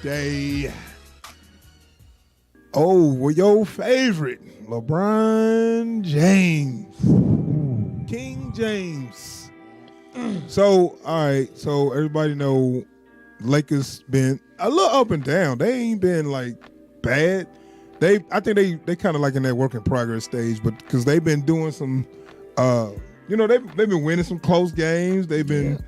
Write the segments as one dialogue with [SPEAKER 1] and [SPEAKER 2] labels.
[SPEAKER 1] birthday. Oh, well, your favorite, LeBron James. King James. So, all right, so everybody know Lakers been a little up and down. They ain't been like bad. I think they kind of like in that work in progress stage, but because they've been doing some, they've been winning some close games. They've been,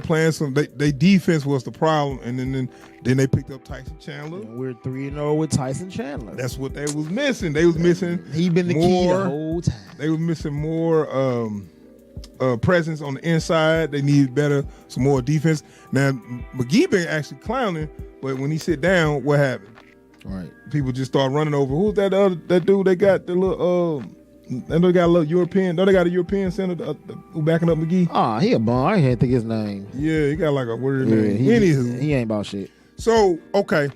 [SPEAKER 1] playing some. They defense was the problem, and then they picked up Tyson Chandler.
[SPEAKER 2] And we're 3-0 with Tyson Chandler.
[SPEAKER 1] That's what they was missing. They was missing.
[SPEAKER 2] He been the key the whole time.
[SPEAKER 1] They was missing more presence on the inside. They needed some more defense. Now McGee Bay actually clowning, but when he sit down, what happened?
[SPEAKER 2] Right.
[SPEAKER 1] People just start running over. Who's that dude? They got the little they got a little European. Don't they got a European center who backing up McGee?
[SPEAKER 2] Oh, he a bum. I can't think his name.
[SPEAKER 1] Yeah, he got like a weird name. Anywho,
[SPEAKER 2] he ain't about shit.
[SPEAKER 1] So okay.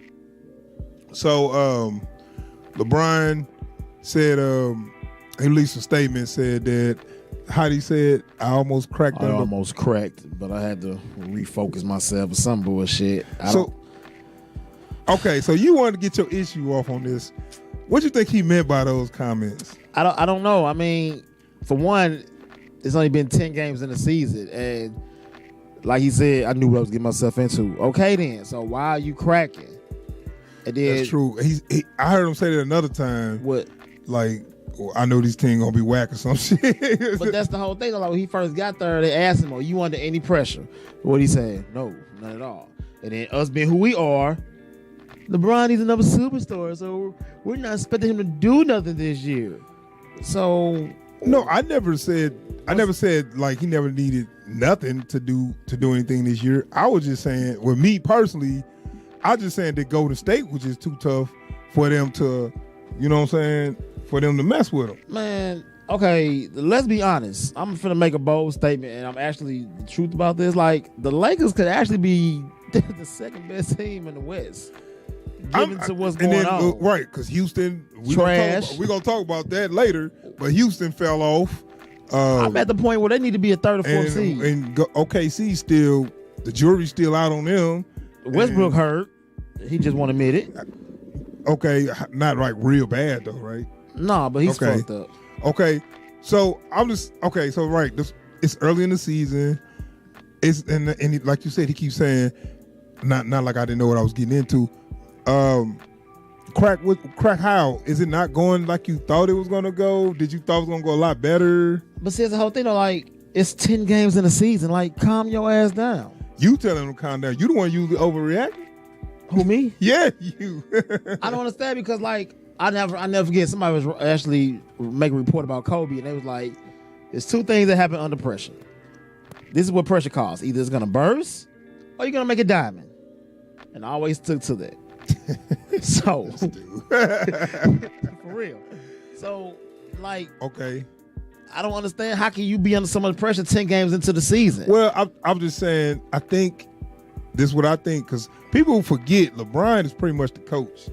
[SPEAKER 1] So LeBron said he released a statement, said that Heidi said I almost cracked.
[SPEAKER 2] I almost cracked, but I had to refocus myself with some bullshit.
[SPEAKER 1] Okay, so you wanted to get your issue off on this. What do you think he meant by those comments?
[SPEAKER 2] I don't know. I mean, for one, it's only been 10 games in the season, and like he said, I knew what I was getting myself into. Okay, then. So why are you cracking? And then,
[SPEAKER 1] that's true. I heard him say that another time.
[SPEAKER 2] What?
[SPEAKER 1] Like, well, I know these teams gonna be whack or some shit.
[SPEAKER 2] But that's the whole thing. Like when he first got there, they asked him, "Are you under any pressure?" What he said? No, none at all. And then us being who we are, LeBron is another superstar, so we're not expecting him to do nothing this year. So
[SPEAKER 1] no, I never said like he never needed nothing to do anything this year. I was just saying, with me personally, I was just saying that Golden State was just too tough for them to, you know what I'm saying, for them to mess with them.
[SPEAKER 2] Man, okay, let's be honest. I'm finna make a bold statement, and I'm actually the truth about this. Like, the Lakers could actually be the second best team in the West. Given to what's going on.
[SPEAKER 1] Right, because Houston, we're going to talk about that later, but Houston fell off.
[SPEAKER 2] I'm at the point where they need to be a third or fourth seed.
[SPEAKER 1] And OKC still, the jury's still out on them.
[SPEAKER 2] Westbrook hurt. He just won't admit it.
[SPEAKER 1] Okay, not like real bad though, right?
[SPEAKER 2] No, but he's fucked up.
[SPEAKER 1] Okay, so it's early in the season. And like you said, he keeps saying, not like I didn't know what I was getting into. Crack how? Is it not going like you thought it was going to go? Did you thought it was going to go a lot better?
[SPEAKER 2] But see, it's the whole thing though, like, it's 10 games in the season. Like, calm your ass down.
[SPEAKER 1] You telling him to calm down. You the one usually overreacting.
[SPEAKER 2] Who, me?
[SPEAKER 1] Yeah, you.
[SPEAKER 2] I don't understand because, like, I never forget, somebody was actually making a report about Kobe, and they was like, there's two things that happen under pressure. This is what pressure causes. Either it's going to burst or you're going to make a diamond. And I always took to that. So, for real. So, like,
[SPEAKER 1] okay,
[SPEAKER 2] I don't understand how can you be under so much pressure 10 games into the season.
[SPEAKER 1] Well, I'm just saying, I think this is what I think, because people forget LeBron is pretty much the coach,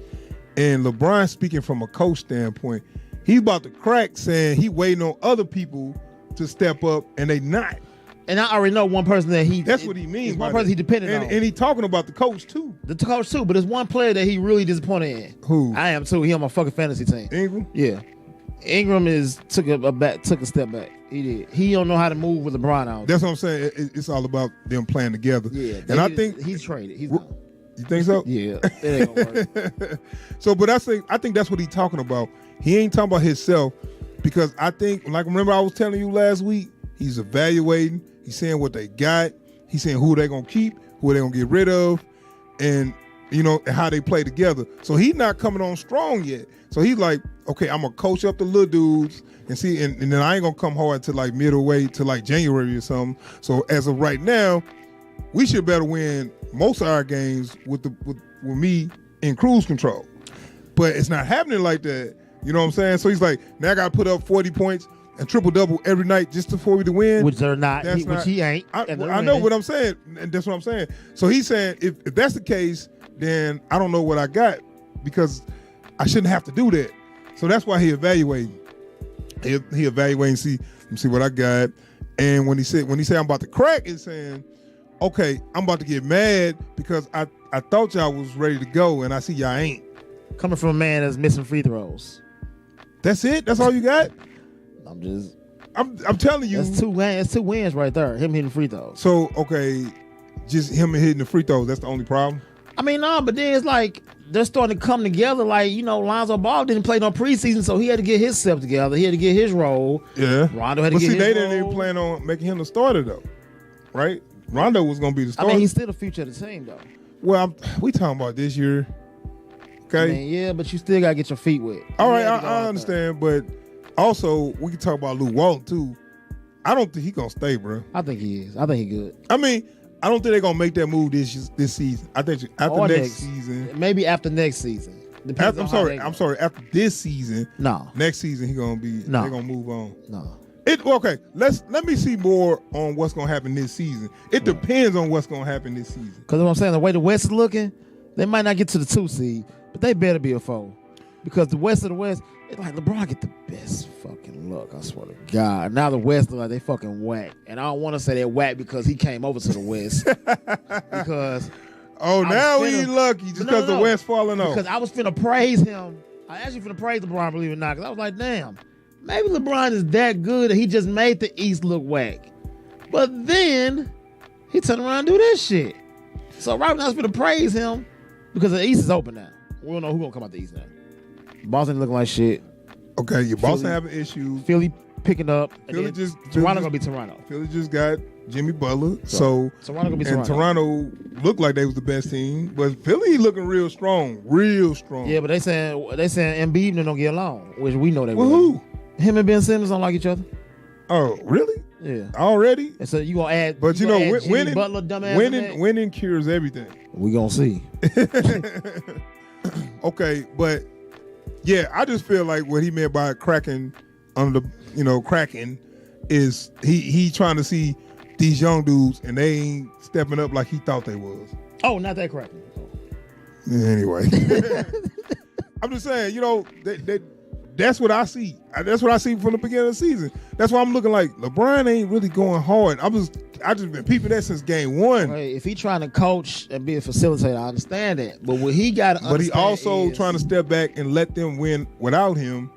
[SPEAKER 1] and LeBron speaking from a coach standpoint, he's about to crack, saying he waiting on other people to step up, and they not.
[SPEAKER 2] And I already know one person that
[SPEAKER 1] that's what he means.
[SPEAKER 2] One person he depended on.
[SPEAKER 1] And he talking about the coach too.
[SPEAKER 2] The coach too, but there's one player that he really disappointed in.
[SPEAKER 1] Who?
[SPEAKER 2] I am too. He on my fucking fantasy team.
[SPEAKER 1] Ingram?
[SPEAKER 2] Yeah. Ingram took a step back. He did. He don't know how to move with LeBron out.
[SPEAKER 1] That's what I'm saying. It's all about them playing together.
[SPEAKER 2] Yeah.
[SPEAKER 1] And I think
[SPEAKER 2] he's traded. He's done.
[SPEAKER 1] You think so?
[SPEAKER 2] Yeah. It ain't gonna work.
[SPEAKER 1] So, but I think that's what he's talking about. He ain't talking about himself, because I think, like, remember I was telling you last week, he's evaluating. He's saying what they got. He's saying who they gonna keep, who they gonna get rid of, and how they play together. So he's not coming on strong yet. So he's like, okay, I'm gonna coach up the little dudes and see, and then I ain't gonna come hard to like middleway to like January or something. So as of right now, we should better win most of our games with me in cruise control. But it's not happening like that. You know what I'm saying? So he's like, now I gotta put up 40 points and triple-double every night just for me to win.
[SPEAKER 2] Which they're not. Which he ain't.
[SPEAKER 1] I know what I'm saying, and that's what I'm saying. So he's saying, if that's the case, then I don't know what I got, because I shouldn't have to do that. So that's why he evaluating. He evaluating, see what I got. And when he said I'm about to crack, it's saying, okay, I'm about to get mad because I thought y'all was ready to go, and I see y'all ain't.
[SPEAKER 2] Coming from a man that's missing free throws.
[SPEAKER 1] That's it? That's all you got? I'm telling you.
[SPEAKER 2] That's two wins right there. Him hitting free throws.
[SPEAKER 1] So, okay, just him hitting the free throws, that's the only problem?
[SPEAKER 2] I mean, no, but then it's like they're starting to come together. Like, you know, Lonzo Ball didn't play no preseason, so he had to get himself together. He had to get his role.
[SPEAKER 1] Yeah.
[SPEAKER 2] Rondo had to get his role.
[SPEAKER 1] They didn't even plan on making him the starter, though, right? Rondo was going to be the starter.
[SPEAKER 2] I mean, he's still the future of the team, though.
[SPEAKER 1] Well, we talking about this year, okay?
[SPEAKER 2] I mean, yeah, but you still got to get your feet wet.
[SPEAKER 1] All right, I understand, but also we can talk about Luke Walton, too. I don't think he's going to stay, bro.
[SPEAKER 2] I think he is. I think he's good.
[SPEAKER 1] I mean, I don't think they're going to make that move this season. I think after next season.
[SPEAKER 2] Maybe after next season.
[SPEAKER 1] I'm sorry. After this season.
[SPEAKER 2] No.
[SPEAKER 1] Next season, he's going to be, they're going to move on.
[SPEAKER 2] No.
[SPEAKER 1] Okay, let me see more on what's going to happen this season. It depends on what's going to happen this season.
[SPEAKER 2] Because what I'm saying, the way the West is looking, they might not get to the 2 seed, but they better be a 4. Because the West of the West, it's like LeBron get the best fucking look, I swear to God. Now the West look like they fucking whack. And I don't want to say they're whack because he came over to the West. Because
[SPEAKER 1] now we lucky just because the West falling off.
[SPEAKER 2] Because I was finna praise him. I actually finna praise LeBron, believe it or not, because I was like, damn. Maybe LeBron is that good that he just made the East look whack. But then he turned around and do this shit. So right now I was going to praise him because the East is open now. We don't know who's going to come out the East now. Boston looking like shit.
[SPEAKER 1] Okay, your Boston having issues.
[SPEAKER 2] Philly picking up.
[SPEAKER 1] Toronto
[SPEAKER 2] going to be Toronto.
[SPEAKER 1] Philly just got Jimmy Butler. So
[SPEAKER 2] Toronto going to be Toronto.
[SPEAKER 1] And Toronto looked like they was the best team. But Philly looking real strong. Real strong.
[SPEAKER 2] Yeah, but they saying Embiid and don't get along, which we know they will.
[SPEAKER 1] Who?
[SPEAKER 2] Him and Ben Simmons don't like each other.
[SPEAKER 1] Oh, really?
[SPEAKER 2] Yeah.
[SPEAKER 1] Already?
[SPEAKER 2] And so you gonna add?
[SPEAKER 1] But winning,
[SPEAKER 2] Butler, dumbass.
[SPEAKER 1] Winning cures everything.
[SPEAKER 2] We gonna see.
[SPEAKER 1] Okay, but yeah, I just feel like what he meant by cracking cracking is he trying to see these young dudes and they ain't stepping up like he thought they was.
[SPEAKER 2] Oh, not that cracking.
[SPEAKER 1] Anyway, I'm just saying, that's what I see. That's what I see from the beginning of the season. That's why I'm looking like LeBron ain't really going hard. I just been peeping that since game 1.
[SPEAKER 2] Hey, if he trying to coach and be a facilitator, I understand that. But what he got to understand,
[SPEAKER 1] but he also trying to step back and let them win without him.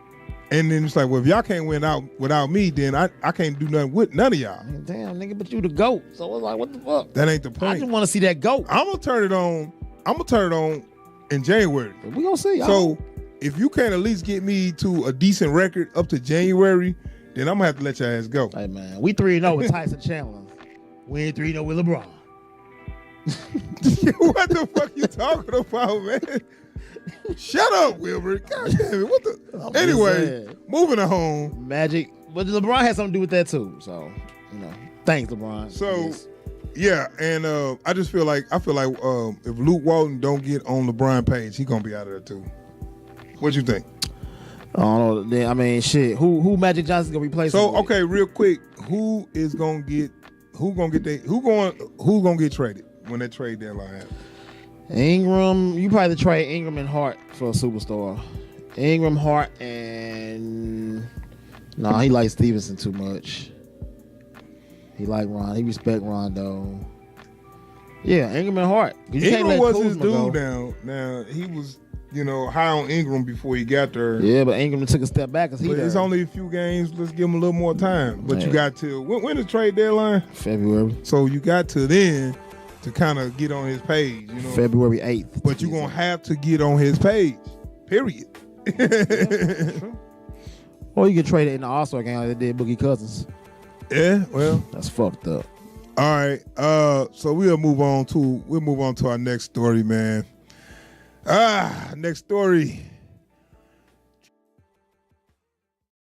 [SPEAKER 1] And then it's like, well, if y'all can't win out without me, then I can't do nothing with none of y'all.
[SPEAKER 2] Damn, nigga, but you the GOAT. So it's like, what the fuck?
[SPEAKER 1] That ain't the point.
[SPEAKER 2] I just want to see that GOAT.
[SPEAKER 1] I'm gonna turn it on in January.
[SPEAKER 2] We gonna see.
[SPEAKER 1] So if you can't at least get me to a decent record up to January, then I'm gonna have to let your ass go.
[SPEAKER 2] Hey man, we 3-0 with Tyson Chandler. We ain't 3-0 with LeBron.
[SPEAKER 1] What the fuck you talking about, man? Shut up, Wilbur. God damn it. What the? Anyway, moving on home.
[SPEAKER 2] Magic, but LeBron had something to do with that too. So, thanks, LeBron.
[SPEAKER 1] So, yeah, and I just feel like if Luke Walton don't get on LeBron page, he gonna be out of there too. What you think?
[SPEAKER 2] I don't know. I mean, shit. Who Magic Johnson's gonna replace?
[SPEAKER 1] So, okay, real quick, who gonna get traded when that trade deadline happens?
[SPEAKER 2] Ingram. You probably trade Ingram and Hart for a superstar. Ingram, Hart, and he likes Stevenson too much. He like Ron. He respect Rondo. Yeah, Ingram and Hart.
[SPEAKER 1] Ingram was his dude now. He was, high on Ingram before he got there.
[SPEAKER 2] Yeah, but Ingram took a step back because
[SPEAKER 1] it's only a few games. Let's give him a little more time. But you got to when the trade deadline?
[SPEAKER 2] February.
[SPEAKER 1] So you got to then to kind of get on his page.
[SPEAKER 2] February 8th.
[SPEAKER 1] But you're gonna have to get on his page. Period.
[SPEAKER 2] Or you can trade it in the All-Star game like they did Boogie Cousins.
[SPEAKER 1] Yeah, well,
[SPEAKER 2] that's fucked up.
[SPEAKER 1] All right, so we'll move on to our next story, man. Next story.